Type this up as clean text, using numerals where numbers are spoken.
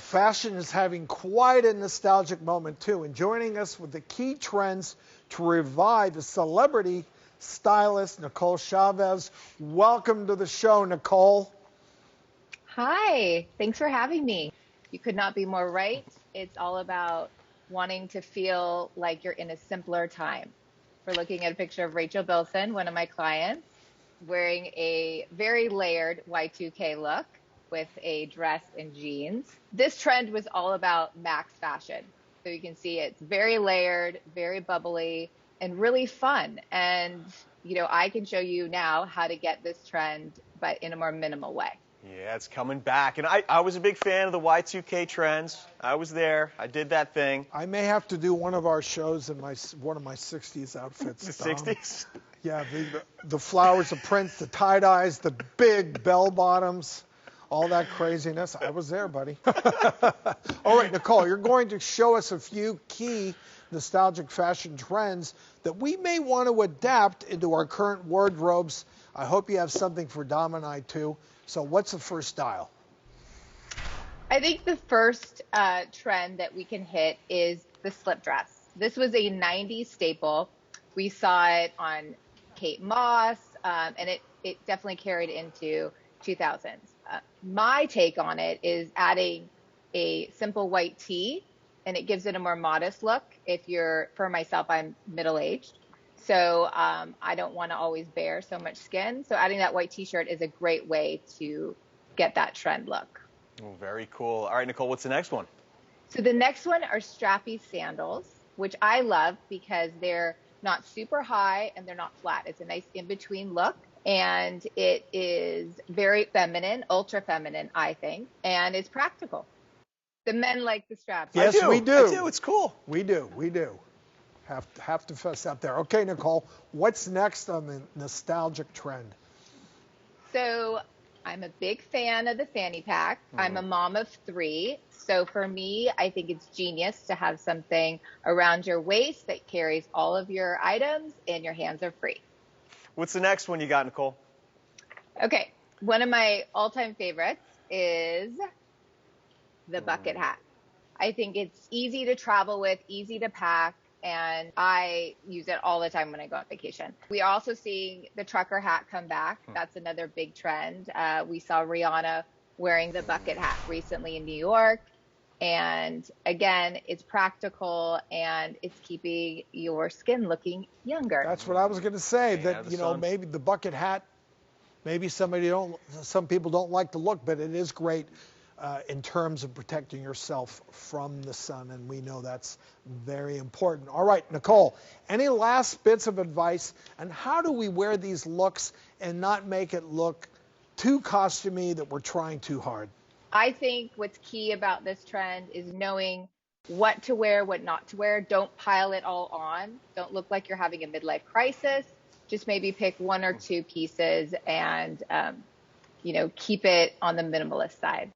Fashion is having quite a nostalgic moment too, and joining us with the key trends to revive is celebrity stylist Nicole Chavez. Welcome to the show, Nicole. Hi, thanks for having me. You could not be more right. It's all about wanting to feel like you're in a simpler time. We're looking at a picture of Rachel Bilson, one of my clients, wearing a very layered Y2k look with a dress and jeans. This trend was all about max fashion. So you can see it's very layered, very bubbly, and really fun. And, I can show you now how to get this trend, but in a more minimal way. Yeah, it's coming back. And I was a big fan of the Y2K trends. I was there. I did that thing. I may have to do one of our shows in one of my 60s outfits. The 60s? Yeah, the flowers, the prints, the tie-dyes, the big bell bottoms, all that craziness. I was there, buddy. All right, Nicole, you're going to show us a few key nostalgic fashion trends that we may want to adapt into our current wardrobes. I hope you have something for Dom and I, too. So what's the first style? I think the first trend that we can hit is the slip dress. This was a 90s staple. We saw it on Kate Moss, and it definitely carried into 2000s. My take on it is adding a simple white tee, and it gives it a more modest look. For myself, I'm middle-aged, so I don't want to always bear so much skin. So adding that white t-shirt is a great way to get that trend look. Oh, very cool. All right, Nicole, what's the next one? So the next one are strappy sandals, which I love because they're not super high and they're not flat. It's a nice in-between look. And it is very feminine, ultra feminine, I think, and it's practical. The men like the straps. Yes, we do. I do. It's cool. We do. Have to fess out there. Okay, Nicole, what's next on the nostalgic trend? So I'm a big fan of the fanny pack. I'm a mom of 3. So for me, I think it's genius to have something around your waist that carries all of your items and your hands are free. What's the next one you got, Nicole? Okay, one of my all-time favorites is the bucket hat. I think it's easy to travel with, easy to pack, and I use it all the time when I go on vacation. We are also seeing the trucker hat come back. That's another big trend. We saw Rihanna wearing the bucket hat recently in New York. And again, it's practical and it's keeping your skin looking younger. That's what I was going to say. Yeah, that maybe the bucket hat. Maybe some people don't like the look, but it is great in terms of protecting yourself from the sun, and we know that's very important. All right, Nicole, any last bits of advice on how do we wear these looks and not make it look too costumey that we're trying too hard? I think what's key about this trend is knowing what to wear, what not to wear. Don't pile it all on. Don't look like you're having a midlife crisis. Just maybe pick 1 or 2 pieces and, keep it on the minimalist side.